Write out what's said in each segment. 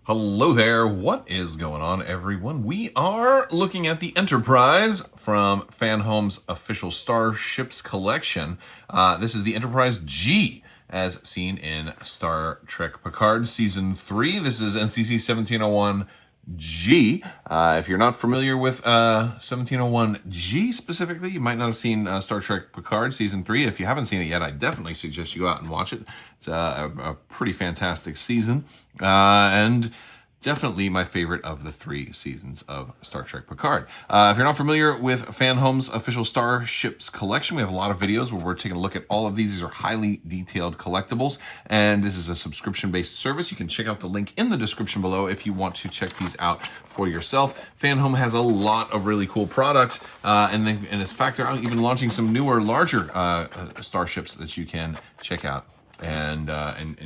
Hello there, what is going on, everyone? We are looking at the Enterprise from Fanhome's official Starships collection. This is the Enterprise G, as seen in Star Trek Picard Season 3. This is NCC-1701-G. If you're not familiar with 1701-G specifically, you might not have seen Star Trek Picard Season 3. If you haven't seen it yet, I definitely suggest you go out and watch it. It's a pretty fantastic season. And definitely my favorite of the 3 seasons of Star Trek Picard. If you're not familiar with Fanhome's official Starships collection, we have a lot of videos where we're taking a look at all of these. These are highly detailed collectibles, and this is a subscription-based service. You can check out the link in the description below if you want to check these out for yourself. Fanhome has a lot of really cool products, and in fact, they're even launching some newer, larger starships that you can check out and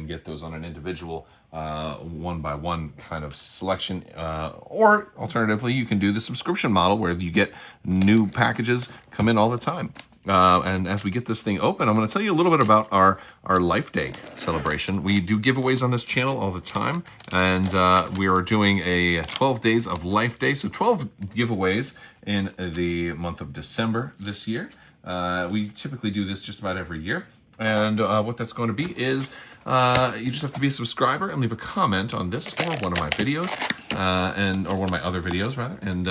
get those on an individual one-by-one kind of selection, or alternatively you can do the subscription model where you get new packages come in all the time. And as we get this thing open, I'm going to tell you a little bit about our Life Day celebration. We do giveaways on this channel all the time, and we are doing a 12 days of Life Day, so 12 giveaways in the month of December this year. We typically do this just about every year, and what that's going to be is you just have to be a subscriber and leave a comment on this or one of my videos, or one of my other videos rather, and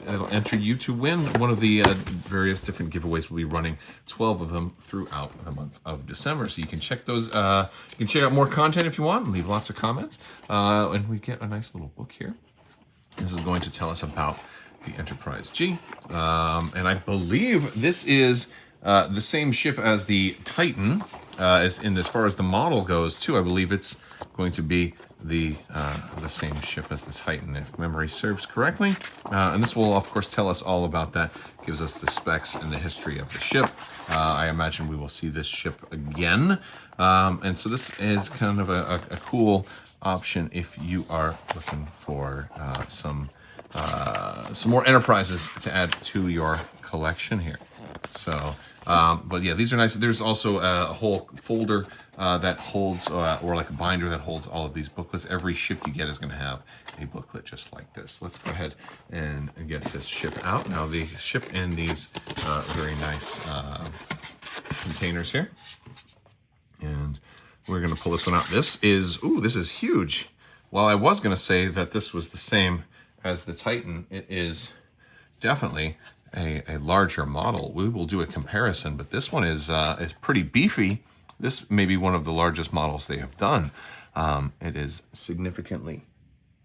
it'll enter you to win one of the various different giveaways. We'll be running 12 of them throughout the month of December, so you can check those. You can check out more content if you want and leave lots of comments. And we get a nice little book here. This is going to tell us about the Enterprise G, and I believe this is the same ship as the Titan. As far as the model goes, too, I believe it's going to be the same ship as the Titan, if memory serves correctly. And this will, of course, tell us all about that. Gives us the specs and the history of the ship. I imagine we will see this ship again. And so this is kind of a cool option if you are looking for some more Enterprises to add to your collection here. So, but yeah, these are nice. There's also a whole folder that holds, or like a binder that holds all of these booklets. Every ship you get is going to have a booklet just like this. Let's go ahead and get this ship out. Now, the ship in these very nice containers here. And we're going to pull this one out. This is huge. While I was going to say that this was the same as the Titan, it is definitely a larger model. We will do a comparison, but this one is pretty beefy. This may be one of the largest models they have done. It is significantly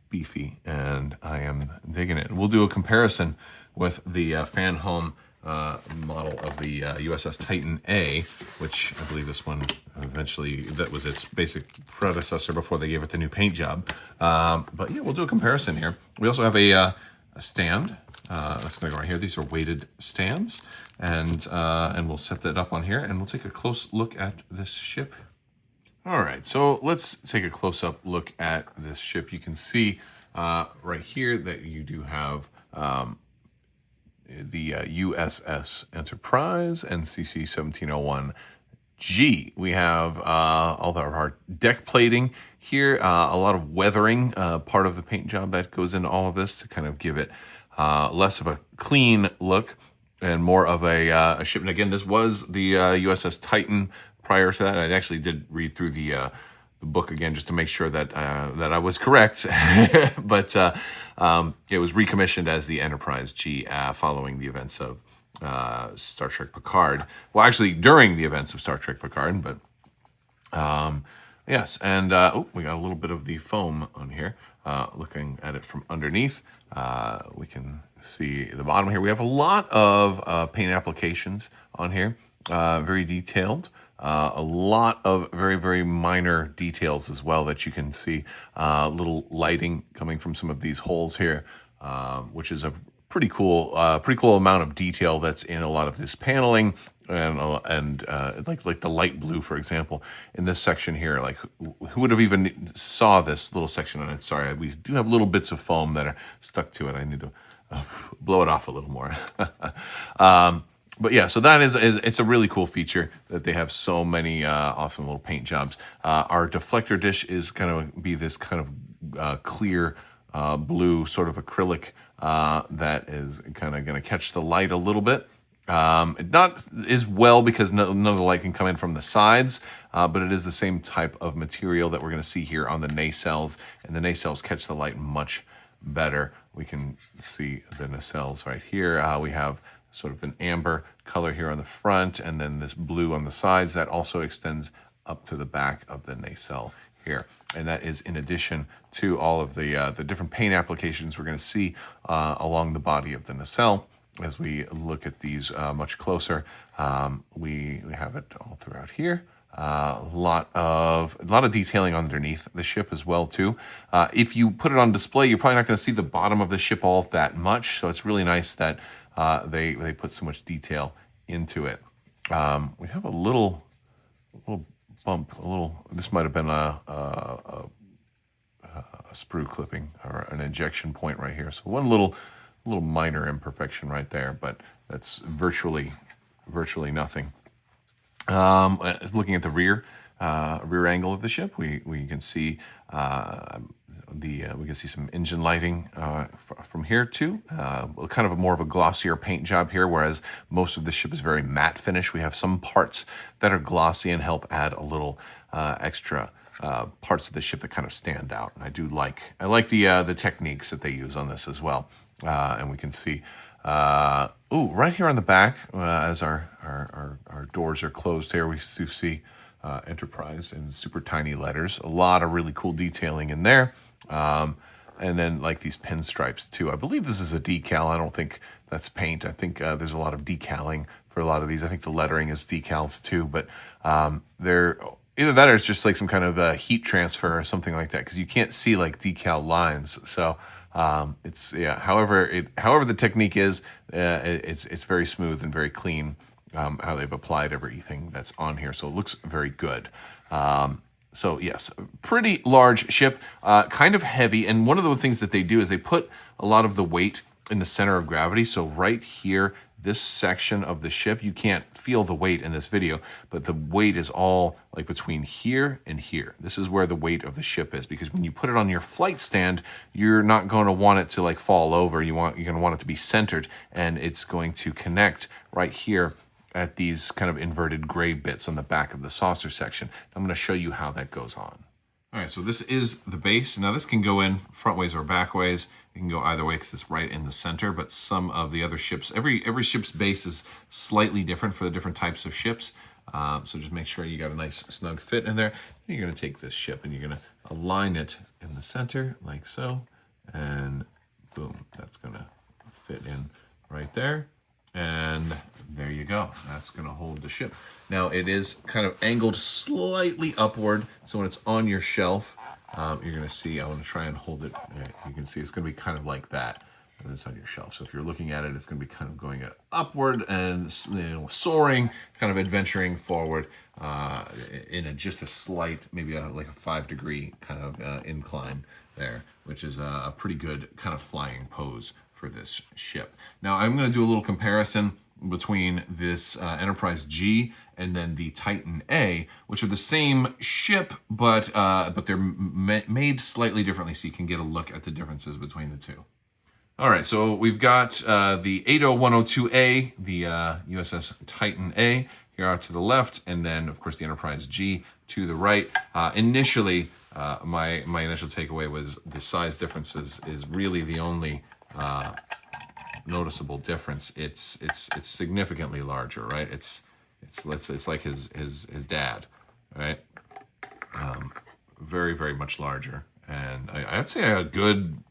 beefy, and I am digging it. We'll do a comparison with the Fanhome model of the USS Titan A, which I believe this one eventually, that was its basic predecessor before they gave it the new paint job. But yeah, we'll do a comparison here. We also have a stand. That's going to go right here. These are weighted stands, and we'll set that up on here, and we'll take a close look at this ship. All right, so let's take a close-up look at this ship. You can see right here that you do have the U.S.S. Enterprise, NCC-1701-G. We have all of our deck plating here, a lot of weathering, part of the paint job that goes into all of this to kind of give it less of a clean look and more of a ship. And again, this was the USS Titan prior to that. I actually did read through the book again just to make sure that that I was correct. But it was recommissioned as the Enterprise G following the events of Star Trek Picard. Well, actually, during the events of Star Trek Picard, but yes. And we got a little bit of the foam on here. Looking at it from underneath, we can see the bottom here. We have a lot of paint applications on here, very detailed. A lot of very, very minor details as well that you can see. Little lighting coming from some of these holes here, which is a pretty cool amount of detail that's in a lot of this paneling. And like the light blue, for example, in this section here, like who would have even saw this little section on it? Sorry, we do have little bits of foam that are stuck to it. I need to blow it off a little more. But yeah, so that it's a really cool feature that they have so many awesome little paint jobs. Our deflector dish is going to be this kind of clear blue sort of acrylic that is kind of going to catch the light a little bit. Not as well because none of the light can come in from the sides, but it is the same type of material that we're going to see here on the nacelles, and the nacelles catch the light much better. We can see the nacelles right here. We have sort of an amber color here on the front, and then this blue on the sides that also extends up to the back of the nacelle here. And that is in addition to all of the different paint applications we're going to see along the body of the nacelle. As we look at these much closer, we have it all throughout here. A lot of detailing underneath the ship as well too. If you put it on display, you're probably not going to see the bottom of the ship all that much. So it's really nice that they put so much detail into it. We have a little bump. This might have been a sprue clipping or an injection point right here. So one little minor imperfection right there, but that's virtually nothing. Looking at the rear angle of the ship, we can see we can see some engine lighting from here too. Kind of more of a glossier paint job here, whereas most of the ship is very matte finish. We have some parts that are glossy and help add a little extra parts of the ship that kind of stand out. And I like the techniques that they use on this as well. And we can see, right here on the back, as our doors are closed here, we do see Enterprise in super tiny letters. A lot of really cool detailing in there. And then like these pinstripes too. I believe this is a decal. I don't think that's paint. I think there's a lot of decaling for a lot of these. I think the lettering is decals too, but they're either that or it's just like some kind of heat transfer or something like that, because you can't see like decal lines. So however the technique is, it's very smooth and very clean how they've applied everything that's on here. So it looks very good. So yes, pretty large ship, kind of heavy. And one of the things that they do is they put a lot of the weight in the center of gravity. So right here, this section of the ship, you can't feel the weight in this video, but the weight is all like between here and here. This is where the weight of the ship is, because when you put it on your flight stand, you're not going to want it to like fall over. You're going to want it to be centered, and it's going to connect right here at these kind of inverted gray bits on the back of the saucer section. I'm going to show you how that goes on. All right, so this is the base. Now this can go in front ways or back ways. It can go either way because it's right in the center, but some of the other ships, every ship's base is slightly different for the different types of ships. So just make sure you got a nice snug fit in there. You're going to take this ship and you're going to align it in the center like so, and boom, that's going to fit in right there. And there you go. That's going to hold the ship. Now it is kind of angled slightly upward, so when it's on your shelf, you're going to see, I want to try and hold it. You can see it's going to be kind of like that when it's on your shelf. So if you're looking at it, it's going to be kind of going upward and soaring, kind of adventuring forward in just a slight, maybe like a 5-degree kind of incline there, which is a pretty good kind of flying pose for this ship. Now I'm going to do a little comparison between this Enterprise G and then the Titan A, which are the same ship, but they're made slightly differently, so you can get a look at the differences between the two. All right, so we've got the 80102A, the USS Titan A, here out to the left, and then of course the Enterprise G to the right. Initially, my initial takeaway was the size differences is really the only noticeable difference. It's significantly larger, right? It's like his dad, right? Very, very much larger, and I'd say a good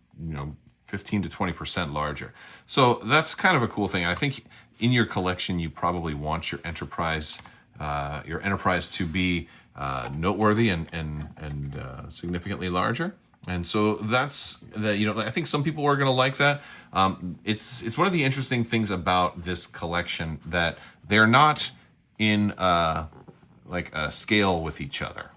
15 to 20% larger. So that's kind of a cool thing. I think in your collection you probably want your Enterprise to be noteworthy and significantly larger. And so that's I think some people are going to like that. It's one of the interesting things about this collection that they're not in like a scale with each other,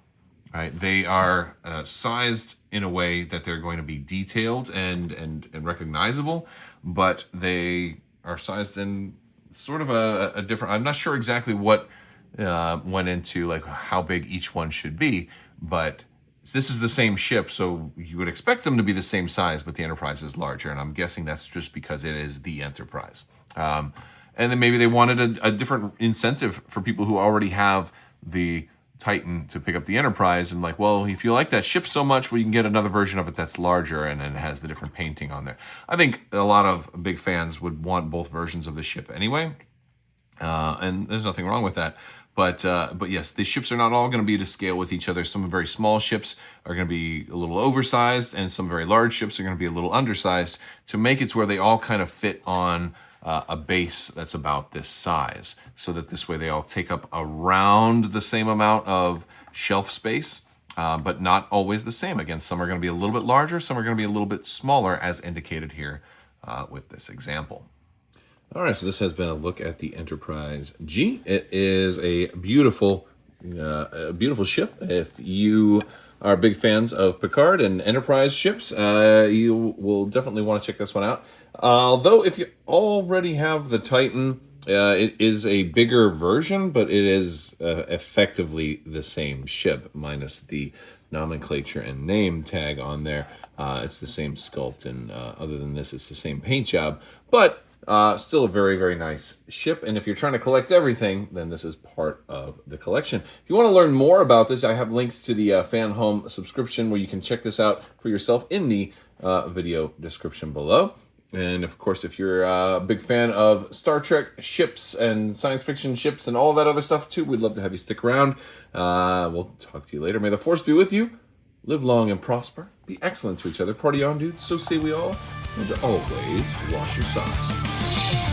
right? They are sized in a way that they're going to be detailed and recognizable, but they are sized in sort of a different. I'm not sure exactly what went into like how big each one should be, but this is the same ship, so you would expect them to be the same size, but the Enterprise is larger, and I'm guessing that's just because it is the Enterprise. And then maybe they wanted a different incentive for people who already have the Titan to pick up the Enterprise, and like, well, if you like that ship so much, well, you can get another version of it that's larger and it has the different painting on there. I think a lot of big fans would want both versions of the ship anyway, and there's nothing wrong with that. But yes, the ships are not all going to be to scale with each other. Some very small ships are going to be a little oversized, and some very large ships are going to be a little undersized to make it to where they all kind of fit on a base that's about this size, so that this way they all take up around the same amount of shelf space, but not always the same. Again, some are going to be a little bit larger, some are going to be a little bit smaller, as indicated here with this example. All right, so this has been a look at the Enterprise G. It is a beautiful ship. If you are big fans of Picard and Enterprise ships, you will definitely want to check this one out. Although, if you already have the Titan, it is a bigger version, but it is effectively the same ship, minus the nomenclature and name tag on there. It's the same sculpt, and other than this, it's the same paint job. But still a very, very nice ship. And if you're trying to collect everything, then this is part of the collection. If you want to learn more about this, I have links to the Fanhome subscription where you can check this out for yourself in the video description below. And of course, if you're a big fan of Star Trek ships and science fiction ships and all that other stuff too, we'd love to have you stick around. We'll talk to you later. May the Force be with you. Live long and prosper. Be excellent to each other. Party on, dudes. So say we all. And always wash your socks.